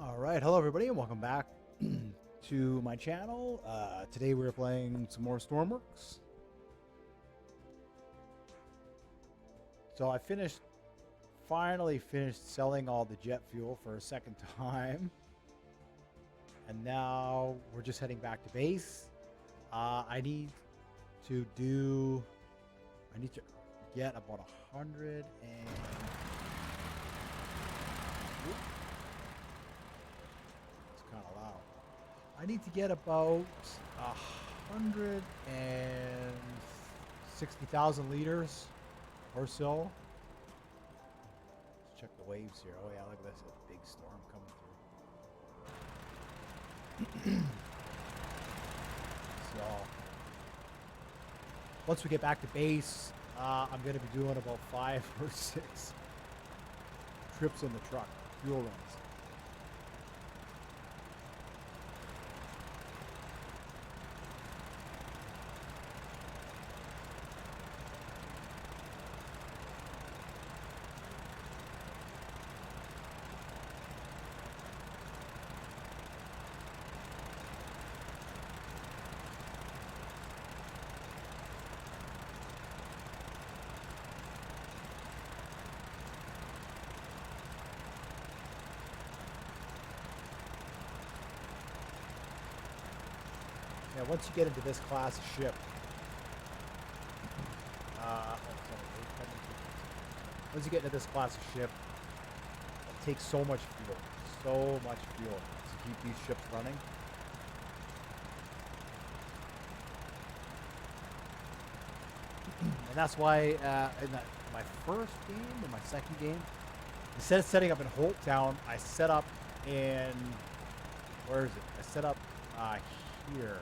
All right, hello everybody, and welcome back to my channel. Today we're playing some more Stormworks. So I finally finished selling all the jet fuel for a second time, and now we're just heading back to base. I need to get about 100 and. Kind of loud. I need to get about 160,000 liters or so. Let's check the waves here. Oh yeah, look at this, a big storm coming through. So once we get back to base, I'm going to be doing about 5 or 6 trips in the truck, fuel runs. Yeah, once you get into this class of ship, once you get into this class of ship, it takes so much fuel to keep these ships running. And that's why in my first game or my second game, instead of setting up in Holttown, I set up in, where is it? I set up here.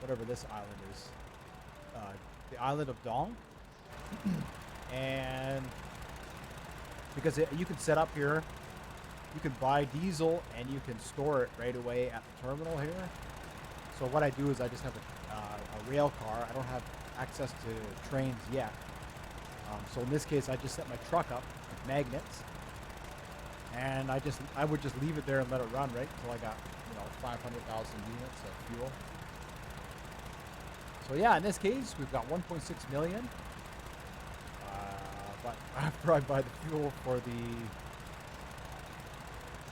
Whatever this island is, the island of Dong. And because you can set up here, you can buy diesel and you can store it right away at the terminal here. So what I do is I just have a rail car. I don't have access to trains yet. So in this case, I just set my truck up with magnets, and I would just leave it there and let it run right until I got 500,000 units of fuel. So yeah, in this case, we've got 1.6 million. But after I buy the fuel for the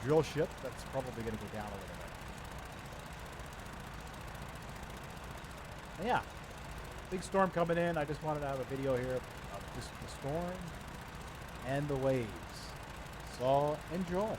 drill ship, that's probably going to go down a little bit. And yeah, big storm coming in. I just wanted to have a video here of just the storm and the waves. So enjoy.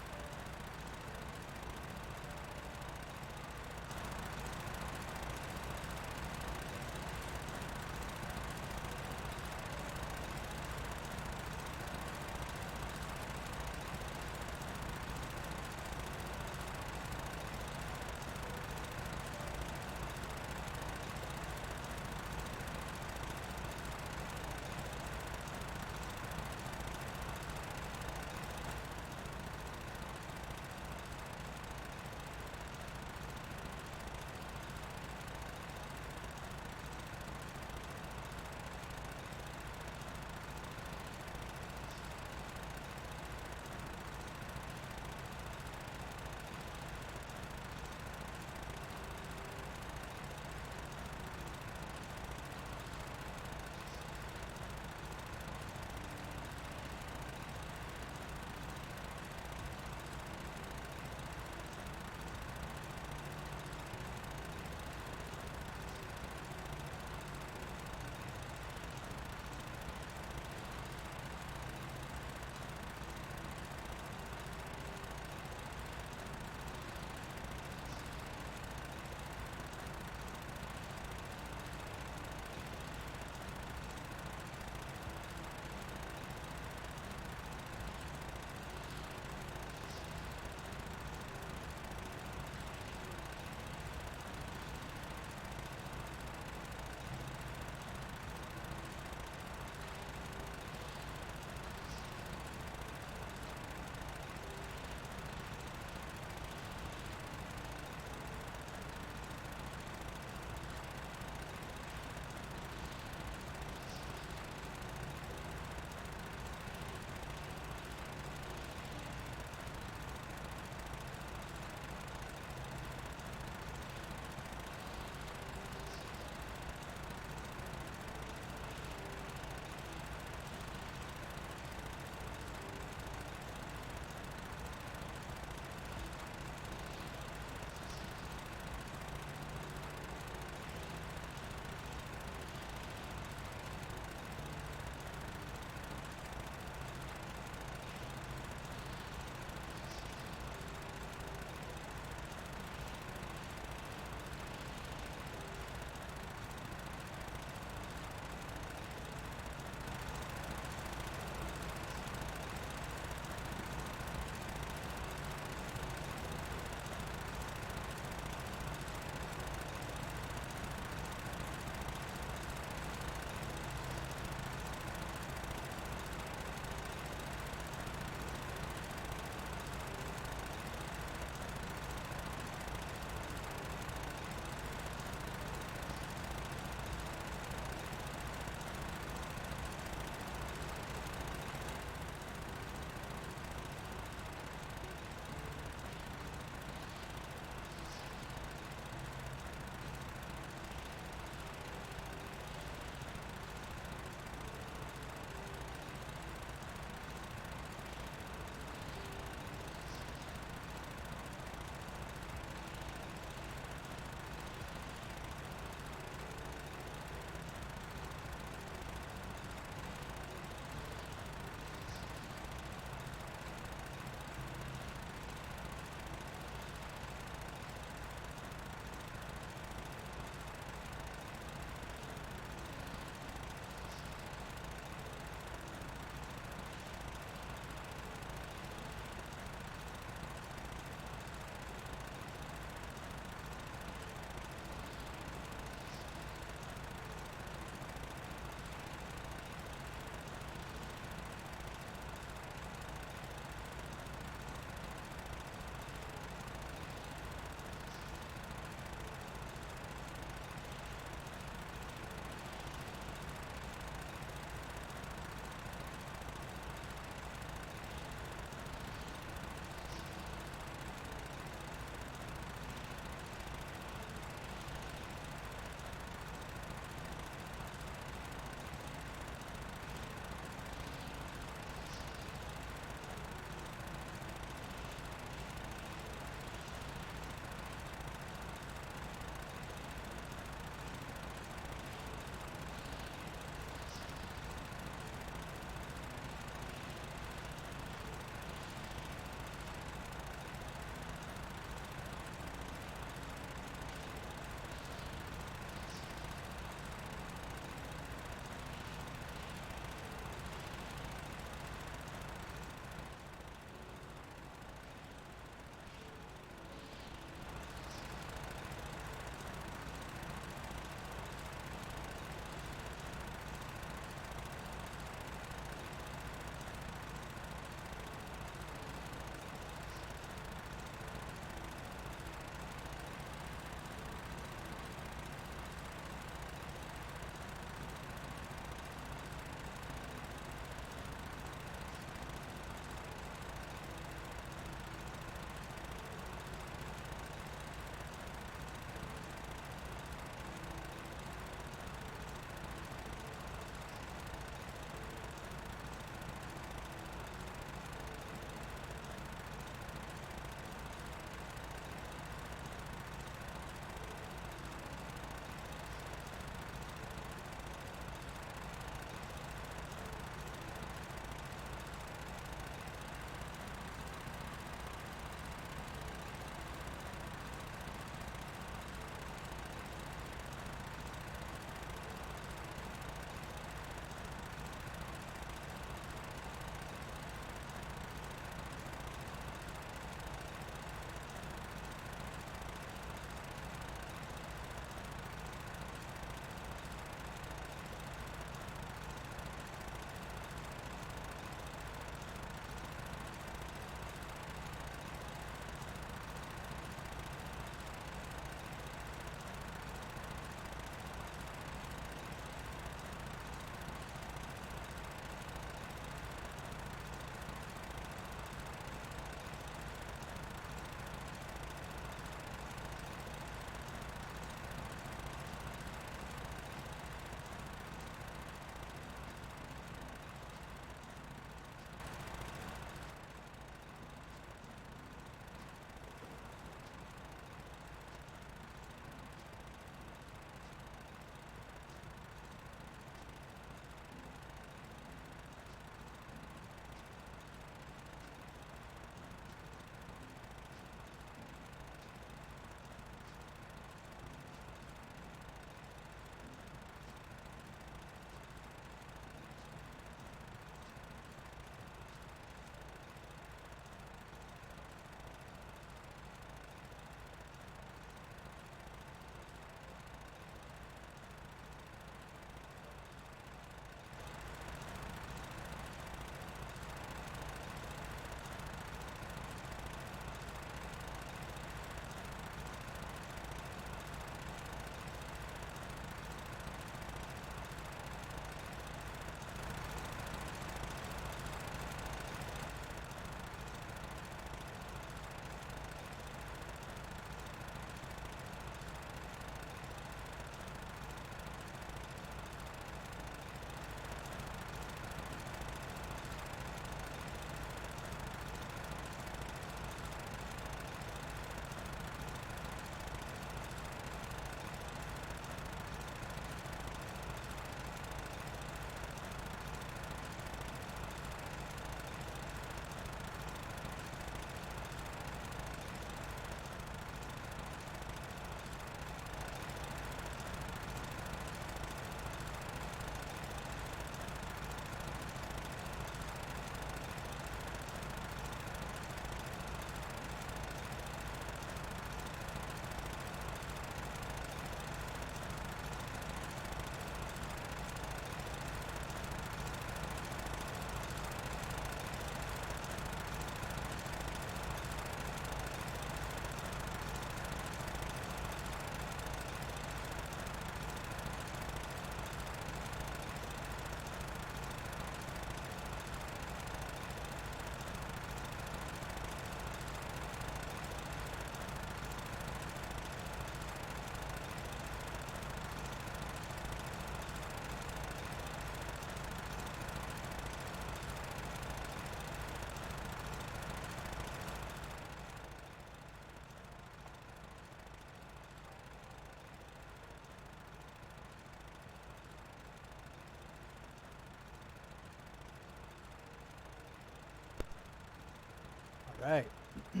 Right. We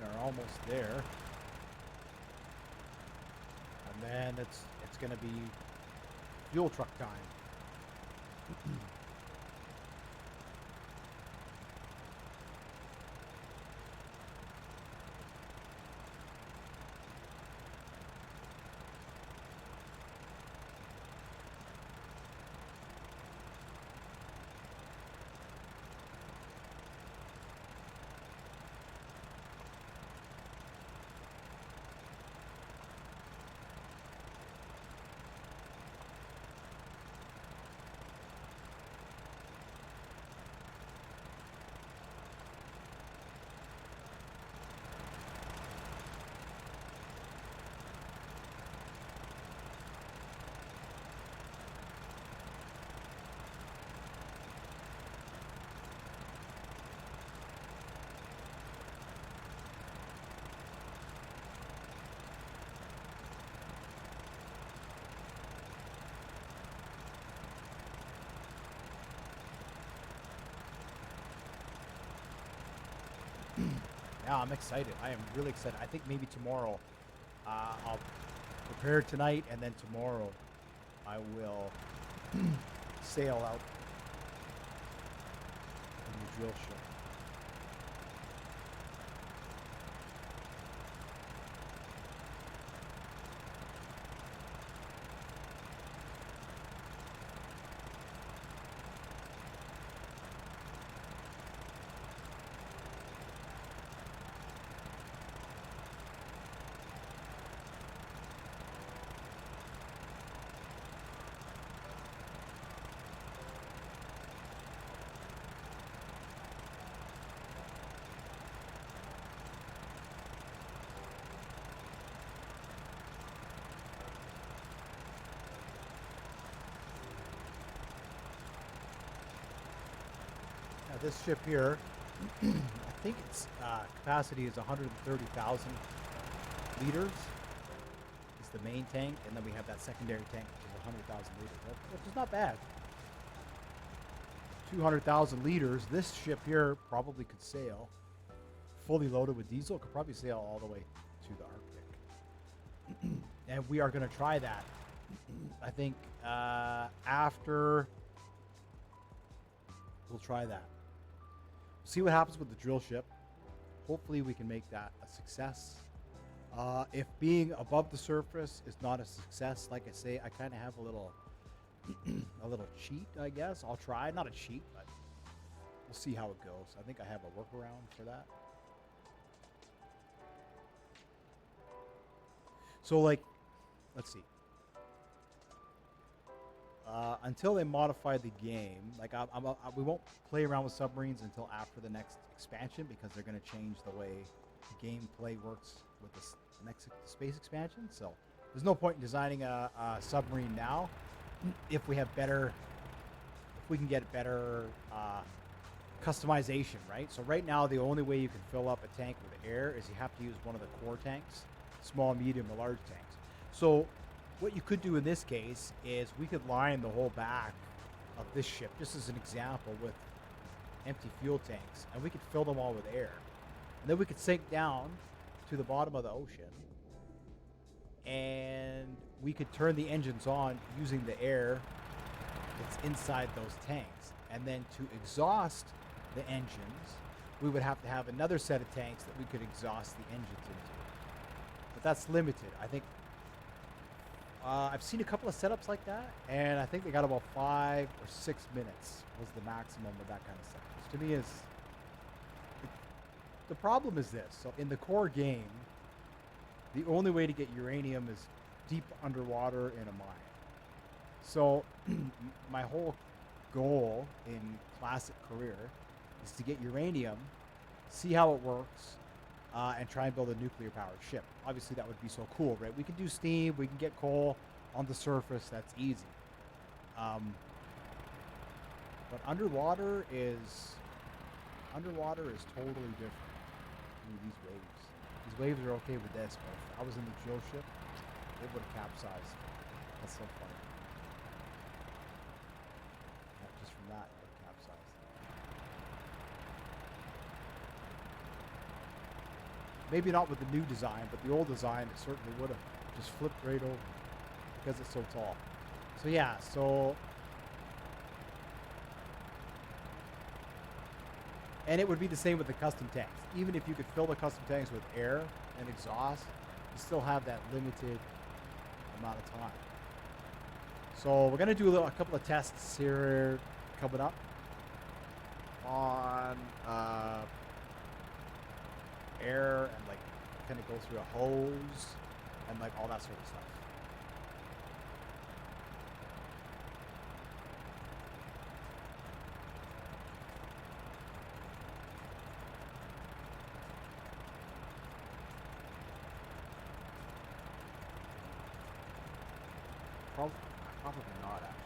are almost there. And then it's gonna be fuel truck time. Yeah, I'm excited. I am really excited. I think maybe tomorrow I'll prepare tonight, and then tomorrow I will sail out in the drill ship. Now this ship here, I think its capacity is 130,000 liters. Is the main tank, and then we have that secondary tank, which is 100,000 liters, which is not bad. 200,000 liters. This ship here probably could sail, fully loaded with diesel, could probably sail all the way to the Arctic. And we are going to try that. I think after we'll try that. See what happens with the drill ship. Hopefully we can make that a success. If being above the surface is not a success, like I say, I kind of have a little a little cheat, I guess. I'll try. Not a cheat, but we'll see how it goes. I think I have a workaround for that. So, like, let's see. Until they modify the game, like we won't play around with submarines until after the next expansion, because they're going to change the way the gameplay works with the next space expansion. So there's no point in designing a submarine now if we have better, if we can get better customization, right? So right now the only way you can fill up a tank with air is you have to use one of the core tanks, small, medium, or large tanks. So what you could do in this case is we could line the whole back of this ship, just as an example, with empty fuel tanks, and we could fill them all with air. And then we could sink down to the bottom of the ocean, and we could turn the engines on using the air that's inside those tanks. And then to exhaust the engines, we would have to have another set of tanks that we could exhaust the engines into. But that's limited. I think I've seen a couple of setups like that, and I think they got about 5 or 6 minutes was the maximum of that kind of stuff. Which to me is... The problem is this. So in the core game, the only way to get uranium is deep underwater in a mine. So my whole goal in classic career is to get uranium, see how it works, and try and build a nuclear-powered ship. Obviously, that would be so cool, right? We can do steam, we can get coal on the surface. That's easy. But underwater is totally different. Ooh, these waves. These waves are okay with this, but if I was in the drill ship, it would have capsized. That's so funny. Just from that, it would have capsized. Maybe not with the new design, but the old design, it certainly would have just flipped right over because it's so tall. So yeah, and it would be the same with the custom tanks. Even if you could fill the custom tanks with air and exhaust, you still have that limited amount of time. So we're going to do a couple of tests here coming up on air and like kind of go through a hose and like all that sort of stuff. Probably not, actually.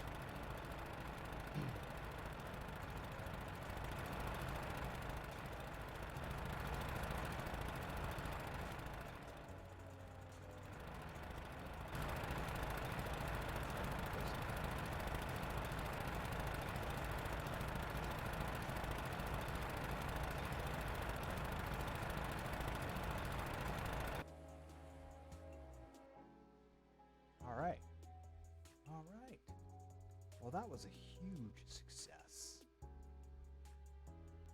All right. All right. Well, that was a huge success.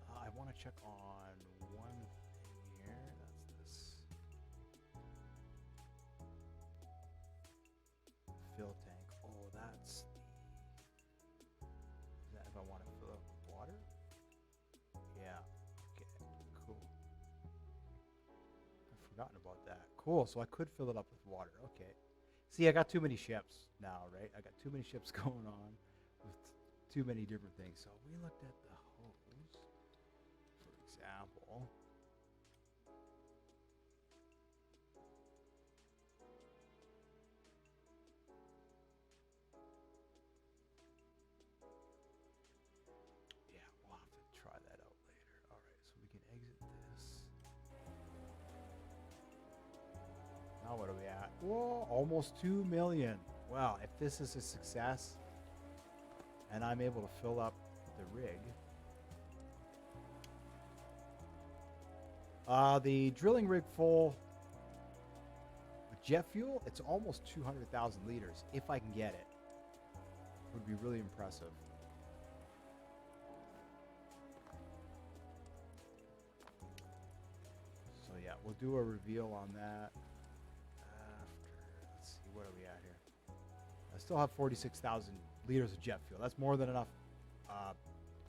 I want to check on one thing here. That's this fill tank. Oh, that's the. Is that if I want to fill it with water? Yeah. Okay. Cool. I've forgotten about that. Cool. So I could fill it up with water. Okay. See, I got too many ships now, right? I got too many ships going on with too many different things. So we looked at the hose, for example. Yeah, we'll have to try that out later. All right, so we can exit this. Now what are we at? Whoa, almost 2 million. Wow, if this is a success and I'm able to fill up the rig. The drilling rig full with jet fuel, it's almost 200,000 liters if I can get it. It would be really impressive. So yeah, we'll do a reveal on that. Let's see, what are we at here? I still have 46,000 liters of jet fuel. That's more than enough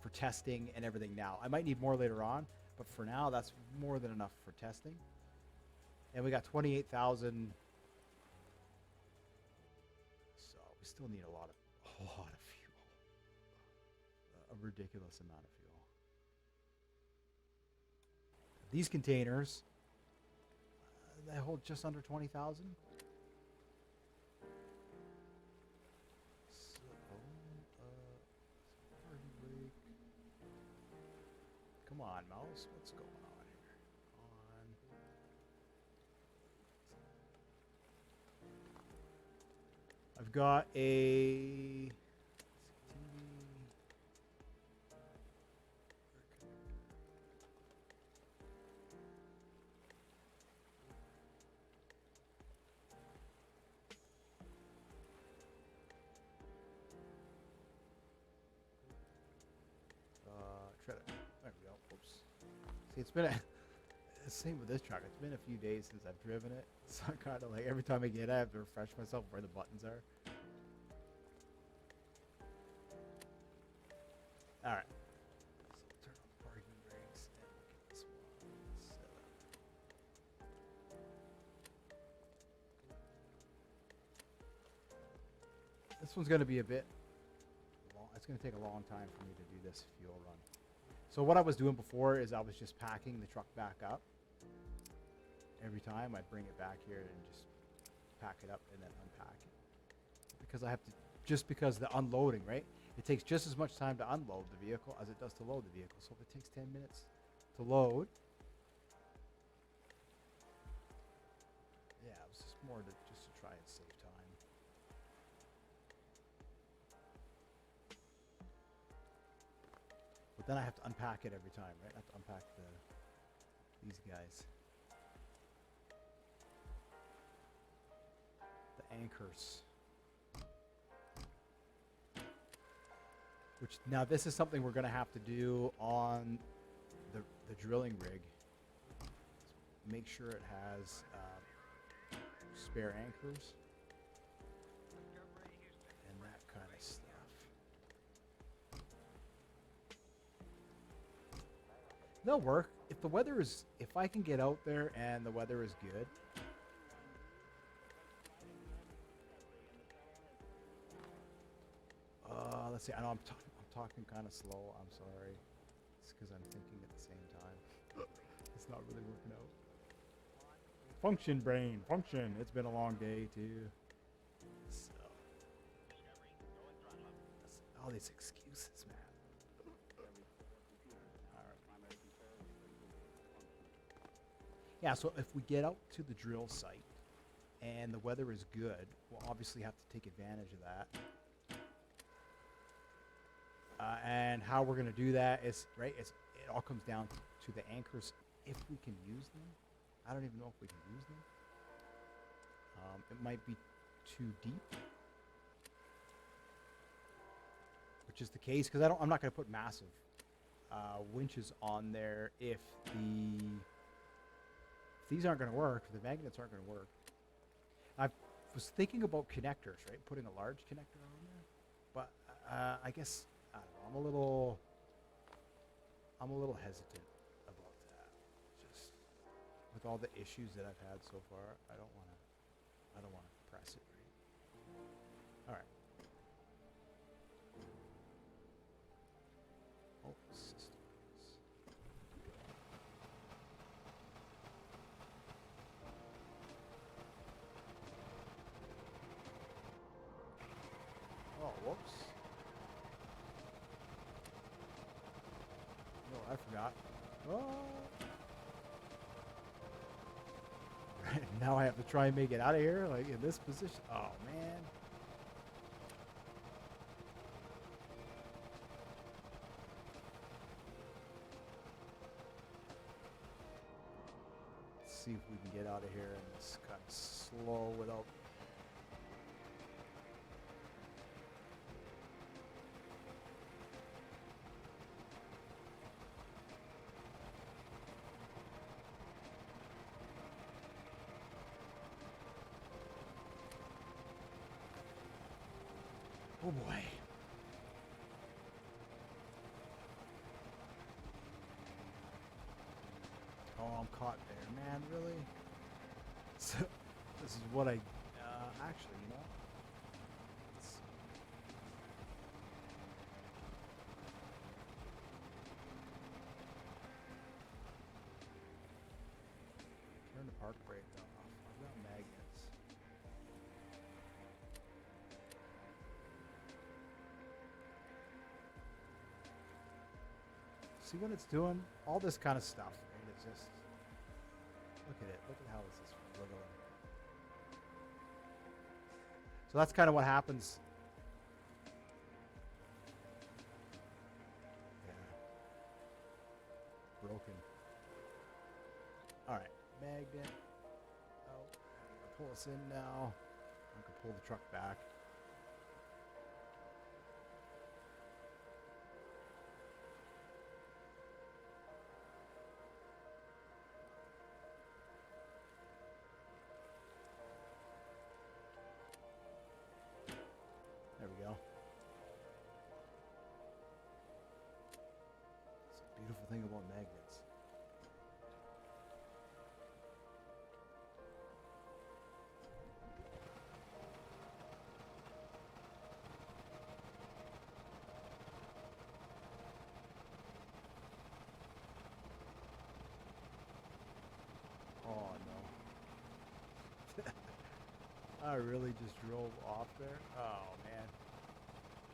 for testing and everything now. I might need more later on, but for now, that's more than enough for testing. And we got 28,000. So we still need a lot of fuel. A ridiculous amount of fuel. These containers, they hold just under 20,000. Come on, mouse. What's going on here? I've got a there we go. Oops. See, it's been the same with this truck. It's been a few days since I've driven it, so I kind of like every time I get it, I have to refresh myself where the buttons are. All right. So we'll turn on the parking brakes and we'll get this one set up. This one's going to be a bit long. It's going to take a long time for me to do this fuel run. So what I was doing before is I was just packing the truck back up. Every time I bring it back here and just pack it up and then unpack it. Because I have to, just because the unloading, right? It takes just as much time to unload the vehicle as it does to load the vehicle. So if it takes 10 minutes to load, yeah, it was just more just to try and save time. But then I have to unpack it every time, right? I have to unpack these guys. anchors. Which, now this is something we're going to have to do on the drilling rig. Make sure it has spare anchors and that kind of stuff. They'll work if the weather is, if I can get out there and the weather is good. Let's see. I know I'm talking kind of slow. I'm sorry. It's because I'm thinking at the same time. It's not really working out. Function, brain, function. It's been a long day too. So, all these excuses, man. All right. Yeah. So if we get out to the drill site and the weather is good, we'll obviously have to take advantage of that. And how we're going to do that is, right, it all comes down to the anchors, if we can use them. I don't even know if we can use them. It might be too deep, which is the case, because I'm not going to put massive winches on there if these aren't going to work, if the magnets aren't going to work. I was thinking about connectors, right, putting a large connector on there, but I guess, I don't know, I'm a little hesitant about that. Just with all the issues that I've had so far, I don't want to press it, right? All right. Oh, systems. Oh, whoops. No, I forgot. Oh. Right, now I have to try and make it out of here, like in this position. Oh, man. Let's see if we can get out of here in this kind of slow without... Oh boy. Oh, I'm caught there, man, really? So, this is what I, actually, you know? Let's turn the park brake off. I've got magnets. See what it's doing? All this kind of stuff, right? It's just, look at it. Look at how this is wiggling. So that's kind of what happens. Yeah. Broken. All right. Magnet. Oh, I'll pull us in now. I can pull the truck back. There we go. It's a beautiful thing about magnets. Oh no. I really just drove off there. Oh man.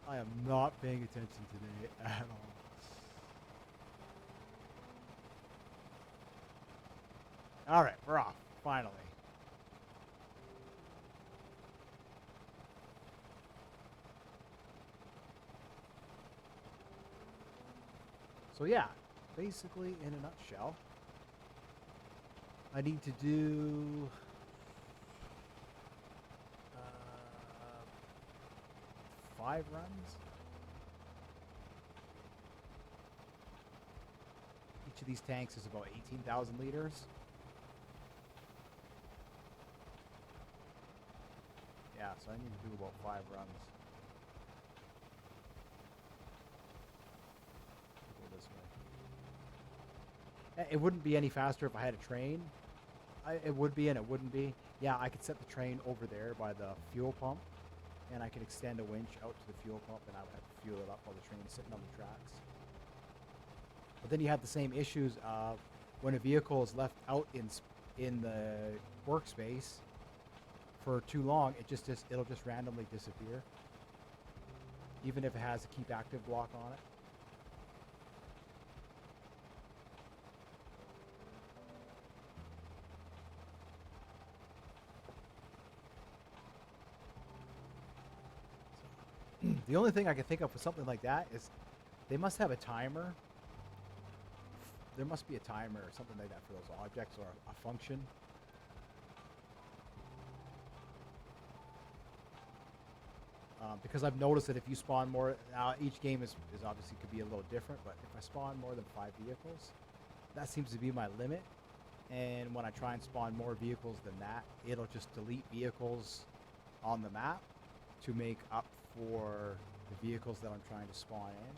I am not paying attention today at all. Alright, we're off. Finally. So yeah, basically in a nutshell, I need to do 5 runs. Each of these tanks is about 18,000 liters. Yeah, so I need to do about 5 runs. Go this way. It wouldn't be any faster if I had a train. It would be and it wouldn't be. Yeah, I could set the train over there by the fuel pump, and I could extend a winch out to the fuel pump, and I would have to fuel it up while the train's sitting on the tracks. But then you have the same issues of when a vehicle is left out in the workspace for too long, it'll just randomly disappear, even if it has a keep active block on it. The only thing I can think of for something like that is they must have a timer. There must be a timer or something like that for those objects, or a function. Because I've noticed that if you spawn more, now each game is obviously could be a little different, but if I spawn more than 5 vehicles, that seems to be my limit. And when I try and spawn more vehicles than that, it'll just delete vehicles on the map to make up for the vehicles that I'm trying to spawn in.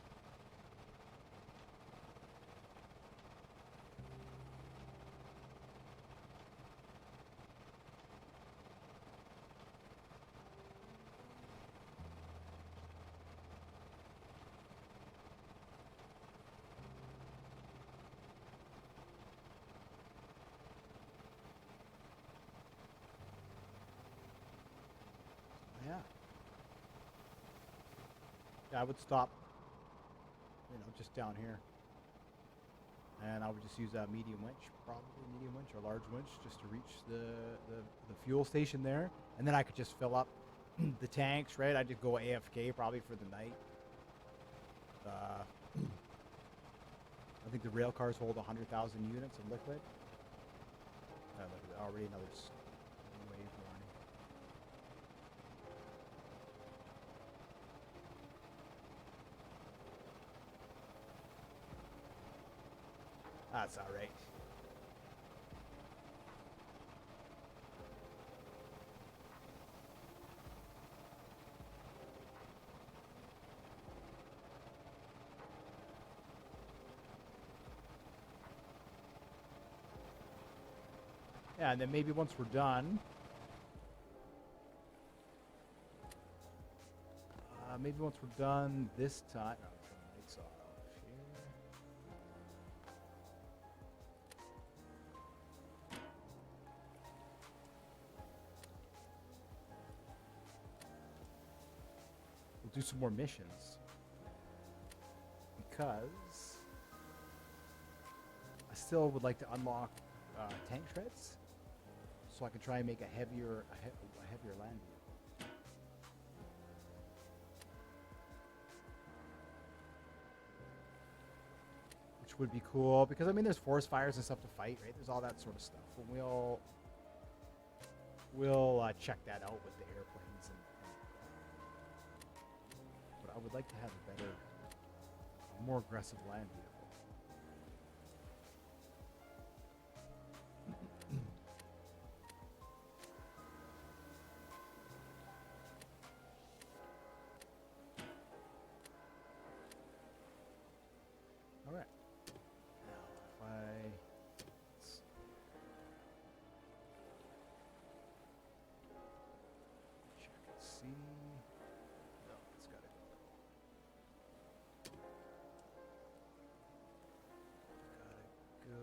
Yeah. Yeah, I would stop, just down here. And I would just use a medium winch, probably medium winch or large winch, just to reach the fuel station there. And then I could just fill up the tanks, right? I'd just go AFK probably for the night. I think the rail cars hold 100,000 units of liquid. Already another wave warning. That's all right. Yeah, and then maybe once we're done, this time. Oh, turn the lights off here. We'll do some more missions because I still would like to unlock tank treads, so I can try and make a heavier land vehicle. Which would be cool because there's forest fires and stuff to fight, right? There's all that sort of stuff, and we'll check that out with the airplanes but I would like to have a more aggressive land vehicle. All right. Now, let's check and see. No, it's got to go. Gotta go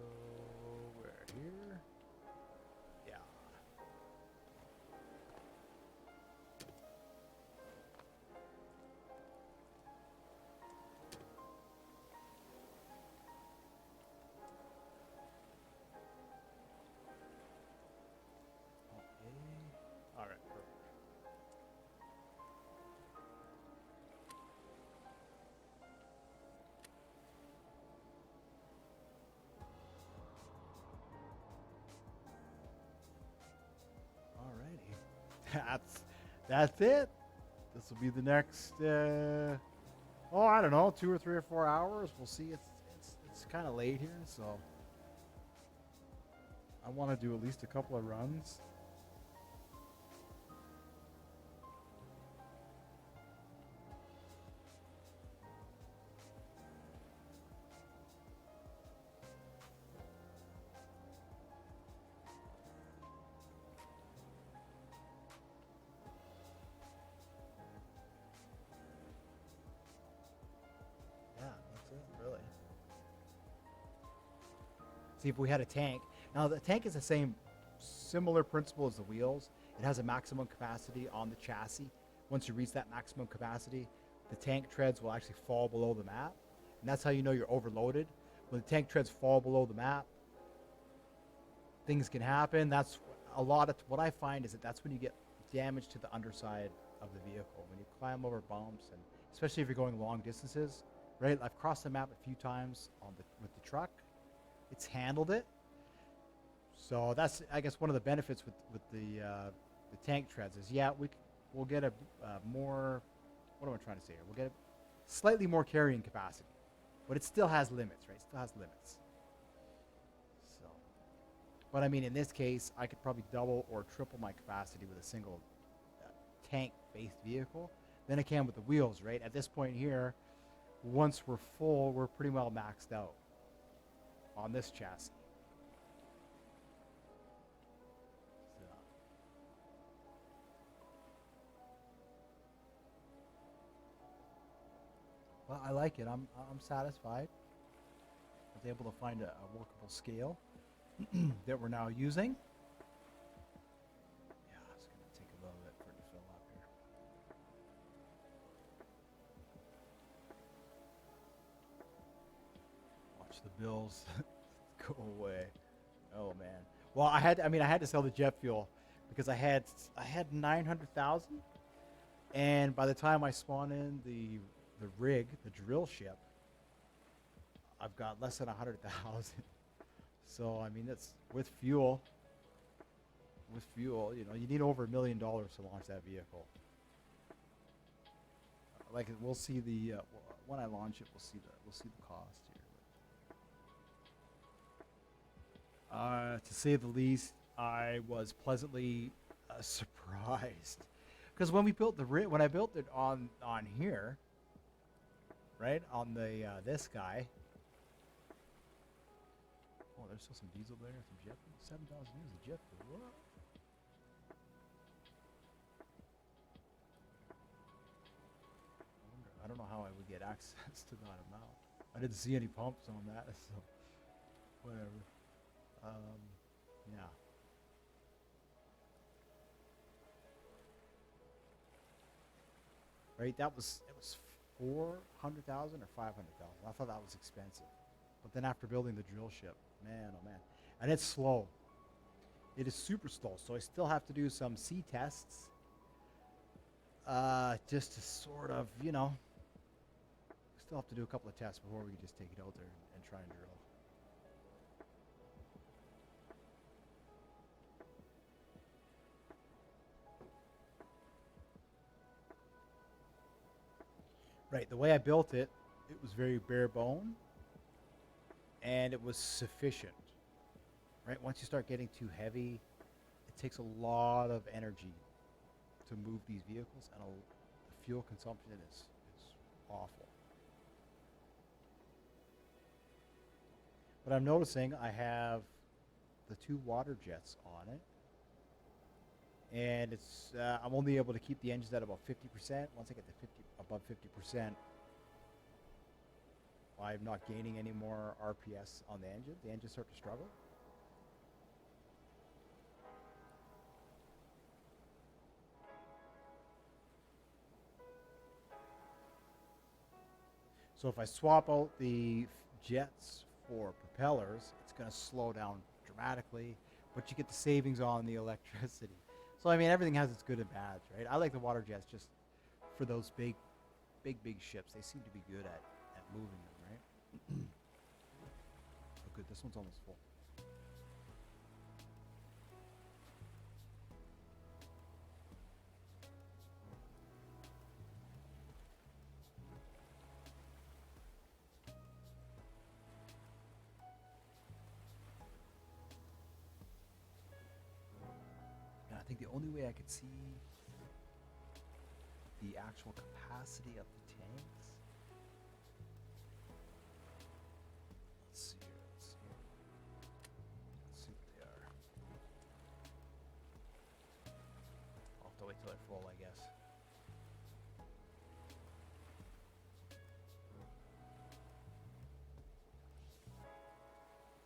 where here? Yeah. All right, perfect. Alrighty. That's it. This will be the next. Oh, I don't know, 2 or 3 or 4 hours. We'll see. It's kind of late here, so I want to do at least a couple of runs. Yeah, that's it, really. See, if we had a tank. Now, the tank is the same, similar principle as the wheels. It has a maximum capacity on the chassis. Once you reach that maximum capacity, the tank treads will actually fall below the map. And that's how you know you're overloaded. When the tank treads fall below the map, things can happen. That's a lot of what I find is that that's when you get damage to the underside of the vehicle. When you climb over bumps, and especially if you're going long distances, right? I've crossed the map a few times with the truck. It's handled it. So that's, I guess, one of the benefits with the tank treads is, yeah, we'll get a more, what am I trying to say here? We'll get a slightly more carrying capacity, but it still has limits, right? It still has limits. So, but I mean, in this case, I could probably double or triple my capacity with a single tank-based vehicle than I can with the wheels, right? At this point here, once we're full, we're pretty well maxed out on this chassis. So. Well, I like it. I'm satisfied. I was able to find a workable scale that we're now using. Yeah, it's going to take a little bit for it to fill up here. Watch the bills go away. Oh man. Well, I had to sell the jet fuel because I had 900,000, and by the time I spawn in the rig, the drill ship, I've got less than 100,000. So I mean, that's with fuel. With fuel, you know, you need over $1 million to launch that vehicle. Like, we'll see the when I launch it, we'll see the cost here. To say the least, I was pleasantly surprised because when I built it on here, right on the this guy. Oh, there's still some diesel there, some jet fuel. 7,000 liters of jet fuel. What? I don't know how I would get access to that amount. I didn't see any pumps on that, so whatever. Yeah. Right, it was 400,000 or 500,000. I thought that was expensive, but then after building the drill ship, man, oh man, and it's slow. It is super slow, so I still have to do some sea tests, just to sort of, you know, still have to do a couple of tests before we can just take it out there and try and drill. Right, the way I built it, it was very bare bone, and it was sufficient. Right, once you start getting too heavy, it takes a lot of energy to move these vehicles, and the fuel consumption is awful. But I'm noticing I have the 2 water jets on it, and it's I'm only able to keep the engines at about 50%. Once I get to above 50%, I'm not gaining any more RPS on the engine. The engines start to struggle. So if I swap out the jets for propellers, it's going to slow down dramatically, but you get the savings on the electricity. So I mean, everything has its good and bads, right? I like the water jets just for those big ships. They seem to be good at moving them, right? Oh, good. This one's almost full. I think the only way I could see the actual capacity of the tanks. Let's see here. Let's see what they are. I'll have to wait till they're full, I guess.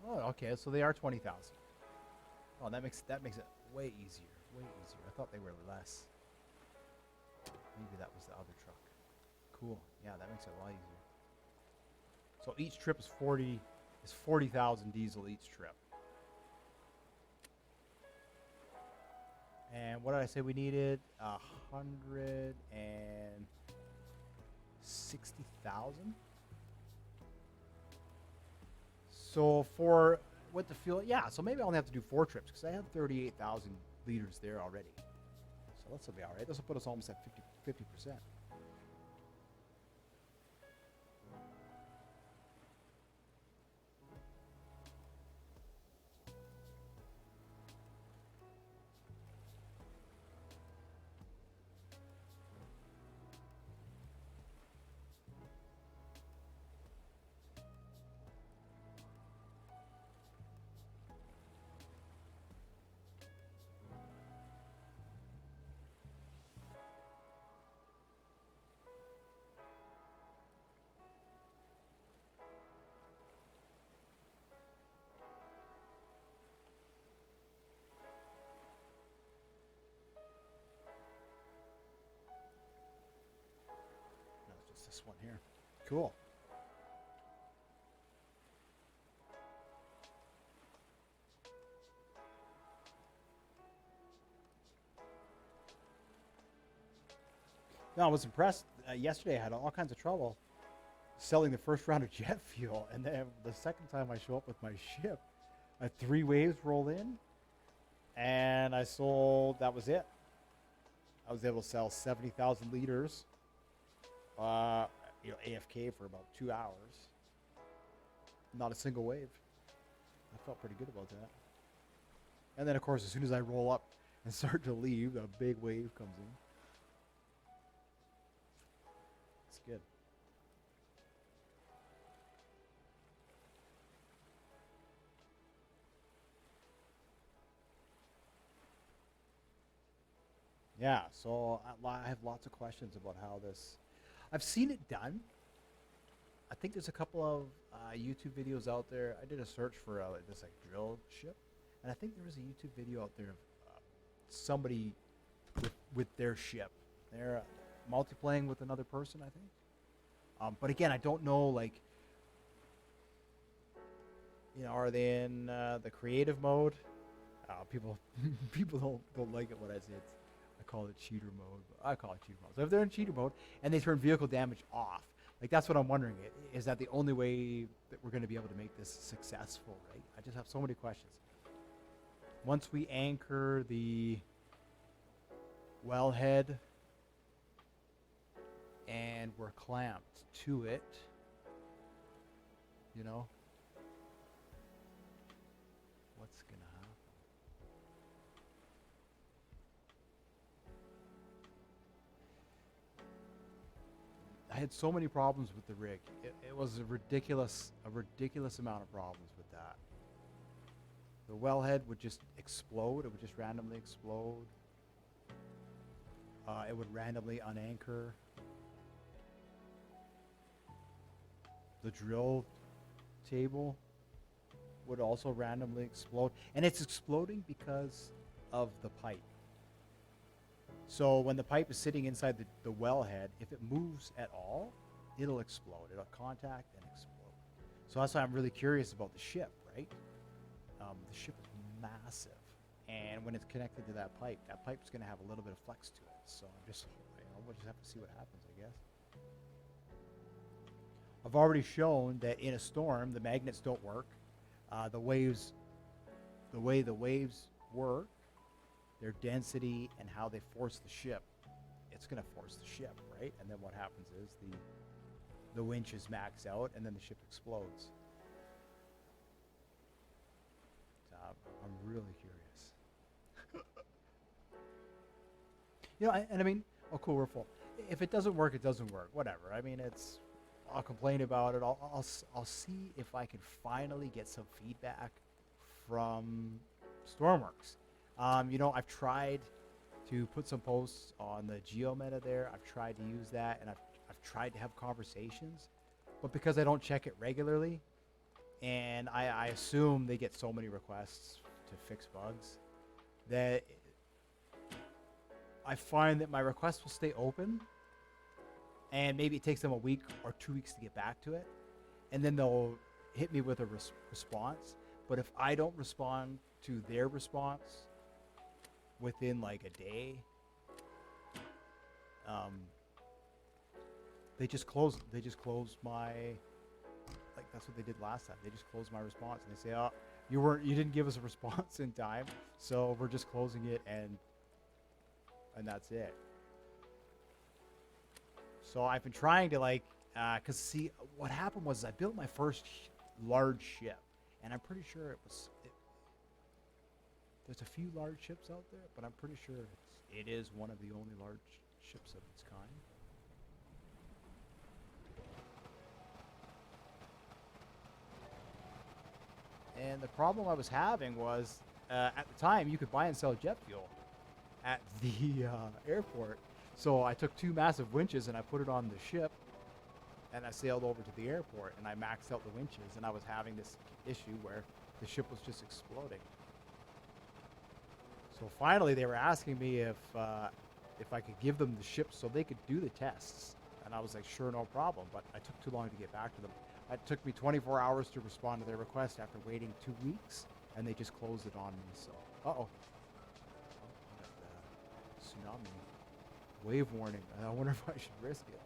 Oh, okay. So they are 20,000. Oh, that makes it way easier. Way easier. I thought they were less. Maybe that was the other truck. Cool. Yeah, that makes it a lot easier. So each trip is 40,000 diesel each trip. And what did I say we needed? 160,000. So for with the fuel, yeah. So maybe I only have to do 4 trips because I have 38,000 liters there already. So this will be all right. This will put us almost at 50%. No, it's just this one here. Cool. No, I was impressed. Yesterday I had all kinds of trouble selling the first round of jet fuel, and then the second time I show up with my ship, I had 3 waves roll in, and I sold. That was it. I was able to sell 70,000 liters, AFK for about 2 hours. Not a single wave. I felt pretty good about that. And then, of course, as soon as I roll up and start to leave, a big wave comes in. It's good. Yeah, so I have lots of questions about how this. I've seen it done. I think there's a couple of YouTube videos out there. I did a search for this drill ship, and I think there was a YouTube video out there of somebody with their ship. They're multiplaying with another person, I think. But again, I don't know, are they in the creative mode? People don't like it when I say it. I call it cheater mode. But I call it cheater mode. So if they're in cheater mode and they turn vehicle damage off, that's what I'm wondering. Is that the only way that we're going to be able to make this successful, right? I just have so many questions. Once we anchor the wellhead and we're clamped to it, what's going to happen? I had so many problems with the rig. It was a ridiculous amount of problems with that. The wellhead would just explode. It would just randomly explode. It would randomly unanchor. The drill table would also randomly explode. And it's exploding because of the pipe. So when the pipe is sitting inside the wellhead, if it moves at all, it'll explode. It'll contact and explode. So that's why I'm really curious about the ship, right? The ship is massive. And when it's connected to that pipe's going to have a little bit of flex to it. So we'll just have to see what happens, I guess. I've already shown that in a storm, the magnets don't work. The way the waves work, their density and how they force the ship, it's going to force the ship, right? And then what happens is the winches max out and then the ship explodes. So I'm really curious. And I mean, oh, cool, we're full. If it doesn't work, it doesn't work. Whatever. I mean, I'll complain about it. I'll see if I can finally get some feedback from Stormworks. I've tried to put some posts on the geo meta there. I've tried to use that, and I've tried to have conversations, but because I don't check it regularly, and I assume they get so many requests to fix bugs that I find that my requests will stay open, and maybe it takes them a week or 2 weeks to get back to it, and then they'll hit me with a response. But if I don't respond to their response within like a day, they just close. They just close my, like that's what they did last time. They just closed my response and they say, "Oh, you didn't give us a response in time, so we're just closing it and that's it." So I've been trying to cause see what happened was I built my first large ship, and I'm pretty sure there's a few large ships out there, but I'm pretty sure it is one of the only large ships of its kind. And the problem I was having was, at the time, you could buy and sell jet fuel at the airport. So I took 2 massive winches and I put it on the ship, and I sailed over to the airport and I maxed out the winches, and I was having this issue where the ship was just exploding. So finally, they were asking me if I could give them the ship so they could do the tests, and I was like, sure, no problem. But I took too long to get back to them. It took me 24 hours to respond to their request after waiting 2 weeks, and they just closed it on me. So, oh, tsunami wave warning. I wonder if I should risk it.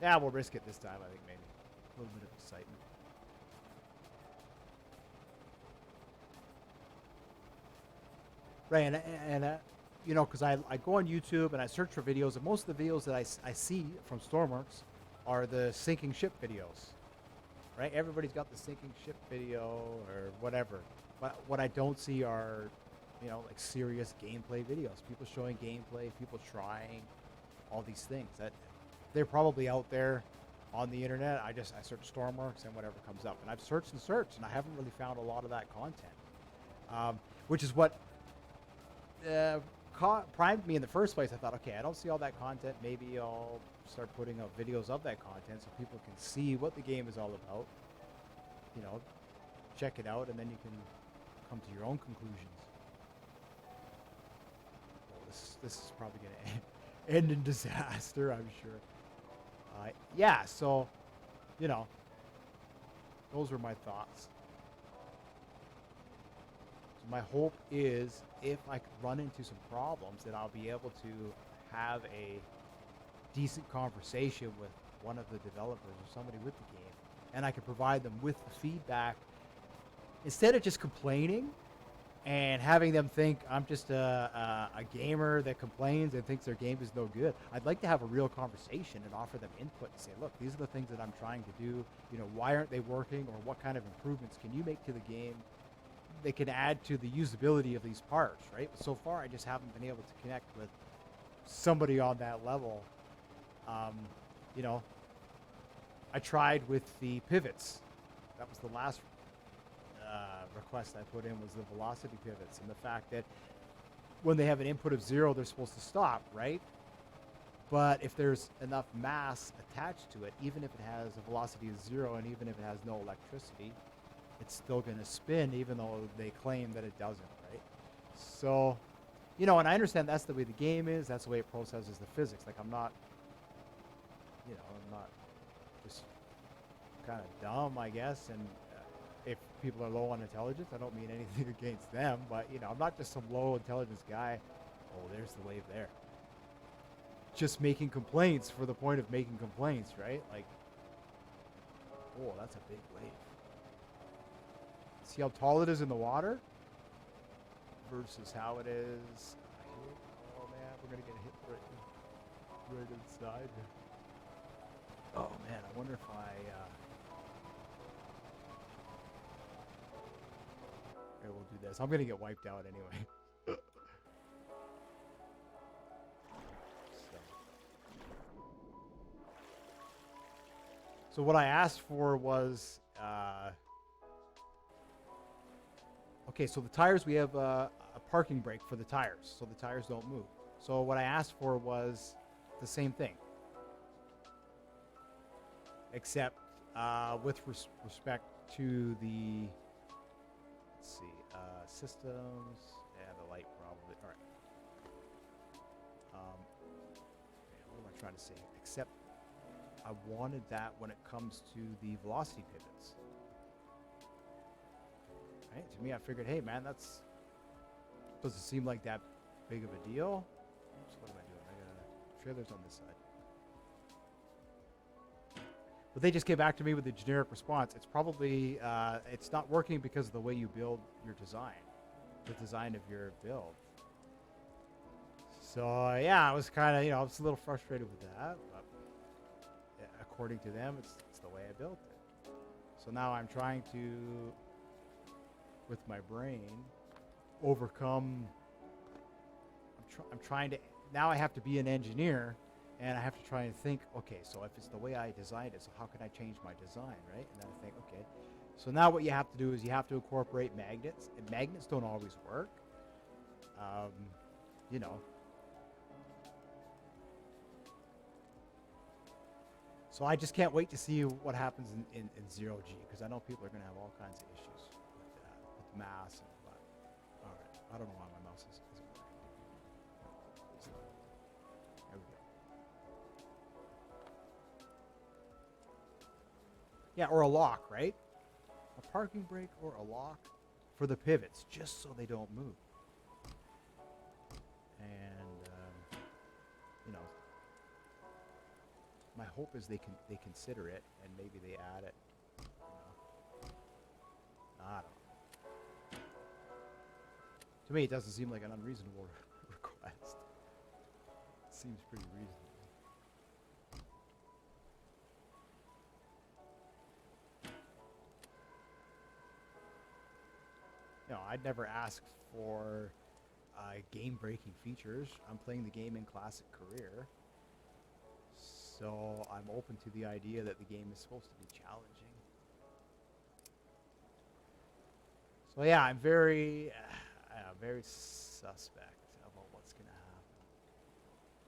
Yeah, we'll risk it this time. I think maybe a little bit of excitement. Right, and because I go on YouTube and I search for videos, and most of the videos that I see from Stormworks are the sinking ship videos, right? Everybody's got the sinking ship video or whatever, but what I don't see are, like serious gameplay videos. People showing gameplay, people trying all these things that they're probably out there on the internet. I search Stormworks and whatever comes up, and I've searched and I haven't really found a lot of that content, which is what primed me in the first place. I thought, okay, I don't see all that content. Maybe I'll start putting up videos of that content so people can see what the game is all about. Check it out, and then you can come to your own conclusions. Well, this is probably going to end in disaster, I'm sure. Yeah, so, those were my thoughts. My hope is if I run into some problems, that I'll be able to have a decent conversation with one of the developers or somebody with the game, and I can provide them with the feedback instead of just complaining and having them think I'm just a gamer that complains and thinks their game is no good. I'd like to have a real conversation and offer them input and say, look, these are the things that I'm trying to do. Why aren't they working, or what kind of improvements can you make to the game they can add to the usability of these parts, right? But so far, I just haven't been able to connect with somebody on that level. I tried with the pivots. That was the last request I put in, was the velocity pivots, and the fact that when they have an input of 0, they're supposed to stop, right? But if there's enough mass attached to it, even if it has a velocity of 0 and even if it has no electricity, it's still going to spin, even though they claim that it doesn't, right? So, and I understand that's the way the game is. That's the way it processes the physics. Like, I'm not just kind of dumb, I guess. And if people are low on intelligence, I don't mean anything against them. But, I'm not just some low intelligence guy. Oh, there's the wave there. Just making complaints for the point of making complaints, right? Like, oh, that's a big wave. See how tall it is in the water versus how it is here. Oh man, we're gonna get hit right inside. Oh man, I wonder if I here, we'll do this. I'm gonna get wiped out anyway. So what I asked for was, okay, so the tires, we have a parking brake for the tires, so the tires don't move. So what I asked for was the same thing, except with respect to the, let's see, systems, yeah, the light probably, all right. What am I trying to say? Except I wanted that when it comes to the velocity pivots. Right? To me, I figured, hey, man, that's doesn't seem like that big of a deal. So what am I doing? I got trailers on this side. But they just came back to me with a generic response. It's probably, it's not working because of the way you build your design, the design of your build. So, yeah, I was kind of, I was a little frustrated with that. But according to them, it's the way I built it. So now I'm trying to, with my brain, overcome. I'm trying to, now I have to be an engineer. And I have to try and think, okay, so if it's the way I designed it, so how can I change my design, right? And then I think, okay, so now what you have to do is you have to incorporate magnets. And magnets don't always work. You know. So I just can't wait to see what happens in 0G, because I know people are going to have all kinds of issues with that, with mass and what. All right, I don't know why my mouse isn't working. So, there we go. Yeah, or a lock, right? A parking brake or a lock for the pivots, just so they don't move. And my hope is they consider it and maybe they add it. I don't know. To me, it doesn't seem like an unreasonable request. It seems pretty reasonable. I'd never ask for game-breaking features. I'm playing the game in classic career, so I'm open to the idea that the game is supposed to be challenging. So yeah, I'm very suspect about what's going to happen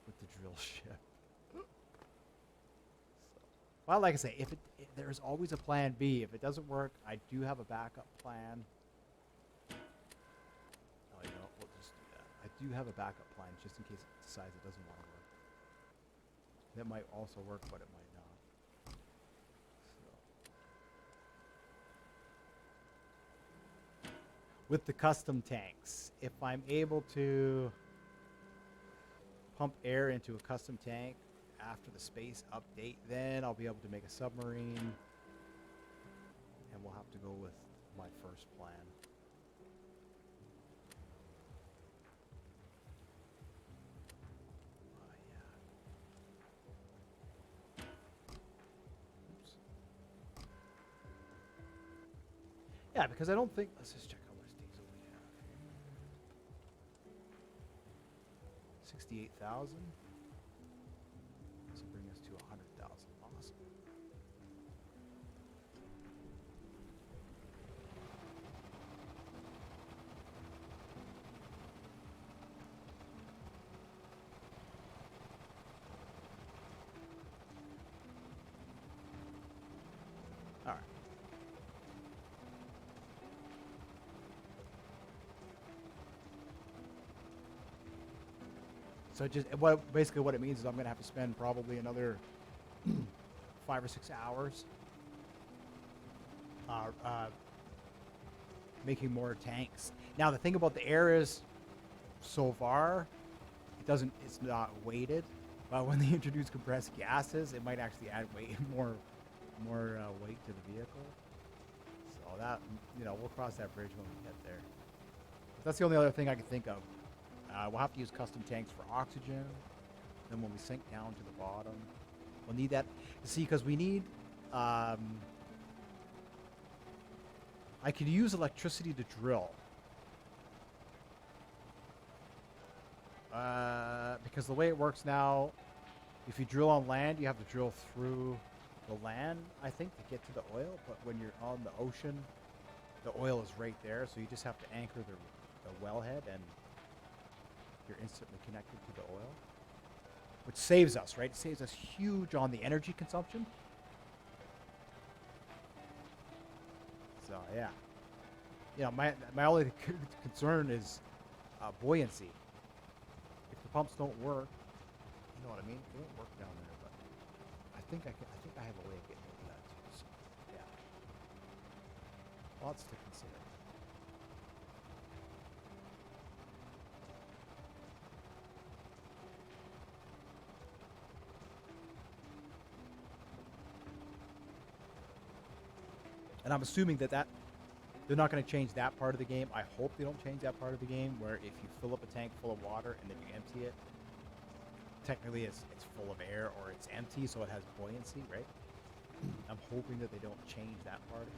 with the drill ship. So, well, like I say, if there's always a plan B. If it doesn't work, I do have a backup plan. We'll just do that. I do have a backup plan just in case it decides it doesn't want to work. That might also work, but it might not. So. With the custom tanks, if I'm able to pump air into a custom tank after the space update, then I'll be able to make a submarine, and we'll have to go with my first plan. Yeah, because I don't think, let's just check how much diesel we have here. 68,000. This will bring us to 100,000. Awesome. All right. So basically what it means is I'm going to have to spend probably another 5 or 6 hours making more tanks. Now the thing about the air is, so far, it's not weighted, but when they introduce compressed gases, it might actually add more weight to the vehicle. So that, we'll cross that bridge when we get there. But that's the only other thing I can think of. We'll have to use custom tanks for oxygen. Then when we sink down to the bottom, we'll need that. See, because we need... I could use electricity to drill. Because the way it works now, if you drill on land, you have to drill through the land, I think, to get to the oil. But when you're on the ocean, the oil is right there, so you just have to anchor the wellhead, and you're instantly connected to the oil, which saves us, right? It saves us huge on the energy consumption. So yeah, my only concern is buoyancy. If the pumps don't work, you know what I mean? It won't work down there, but I think I have a way of getting over that too. So, yeah, lots to consider. And I'm assuming that they're not going to change that part of the game. I hope they don't change that part of the game where if you fill up a tank full of water and then you empty it, technically it's full of air or it's empty, so it has buoyancy, right? I'm hoping that they don't change that part of it.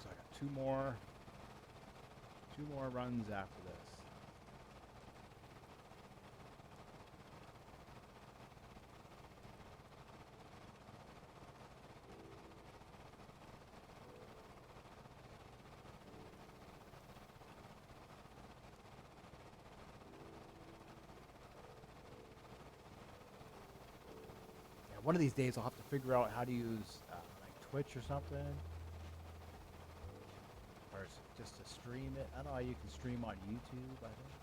So I got two more runs after this. Yeah, one of these days I'll have to figure out how to use like Twitch or something. Or just to stream it. I don't know how you can stream on YouTube, I think.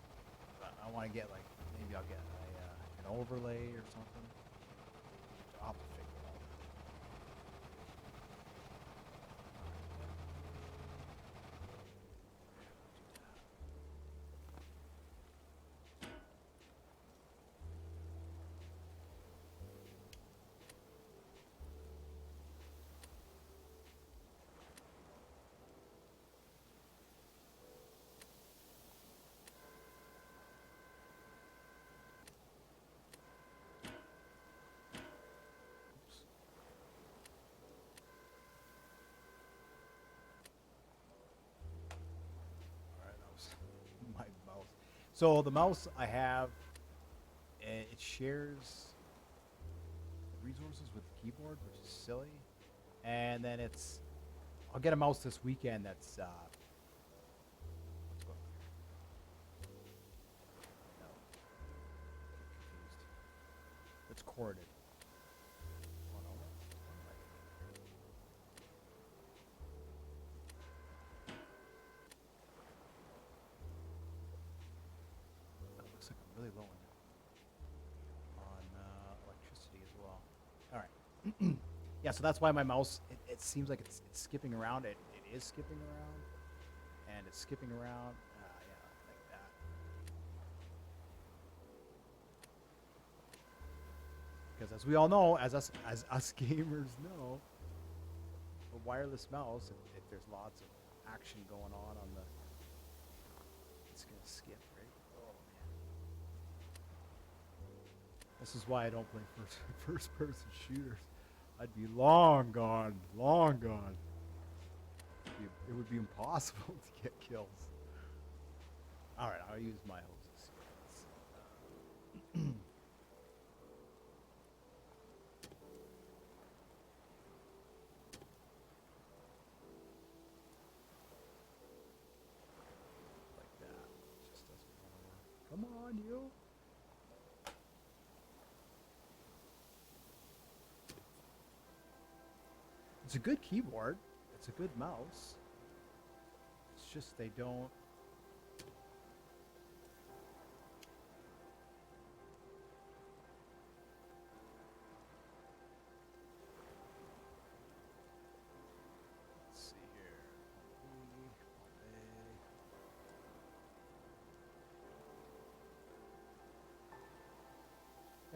But I want to get like, maybe I'll get an overlay or something. I'll have to figure it out. Oops. Alright, that was my mouse. So the mouse I have, it shares resources with the keyboard, which is silly. And then I'll get a mouse this weekend that's what's going on here? No, confused. It's corded. Oh no, what am I thinking? It looks like I'm really low on electricity as well. All right. Yeah, so that's why my mouse, it seems like it's skipping around. It is skipping around. And it's skipping around. Yeah, like that. Because as we all know, as us gamers know, a wireless mouse, if there's lots of action going on the, it's going to skip, right? Oh, man. This is why I don't play first-person shooters. I'd be long gone, long gone. It would be impossible to get kills. All right, I'll use my hoses. Like that. It just doesn't want to work. Come on, you. It's a good keyboard. It's a good mouse. It's just they don't. Let's see here.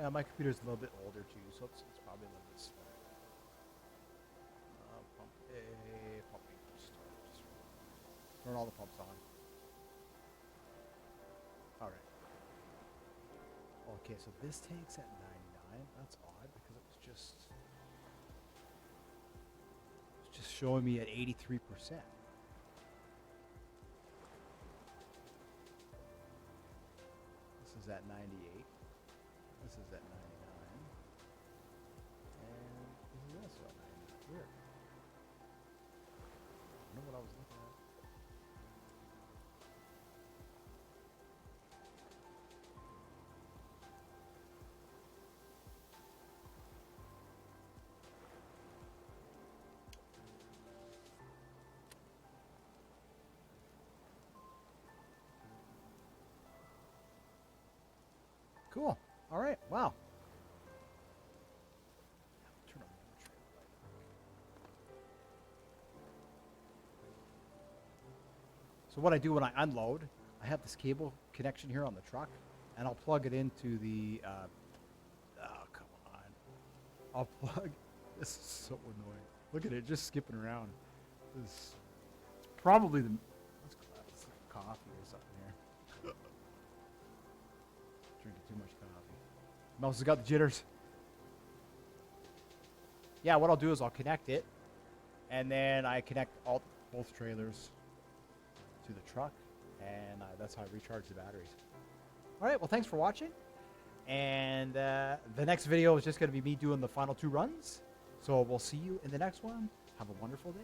Yeah, my computer's a little bit older too, so it's probably a little bit slow. Pump A, pump B, start. Just turn all the pumps on. All right. Okay, so this tank's at 99. That's odd because it was just showing me at 83%. This is at 98. This is at 99. And this is also at 99. Weird. I don't know what I was looking at. Cool. All right. Wow. Turn on the trailer light. So what I do when I unload, I have this cable connection here on the truck, and I'll plug it into the. Oh, come on! I'll plug. This is so annoying. Look at it, just skipping around. This. It's probably the. Let's grab some coffee or something here. Drinking too much coffee. Mouse has got the jitters. Yeah, what I'll do is I'll connect it, and then I connect both trailers to the truck, and that's how I recharge the batteries. All right, well, thanks for watching, and the next video is just going to be me doing the final 2 runs, so we'll see you in the next one. Have a wonderful day.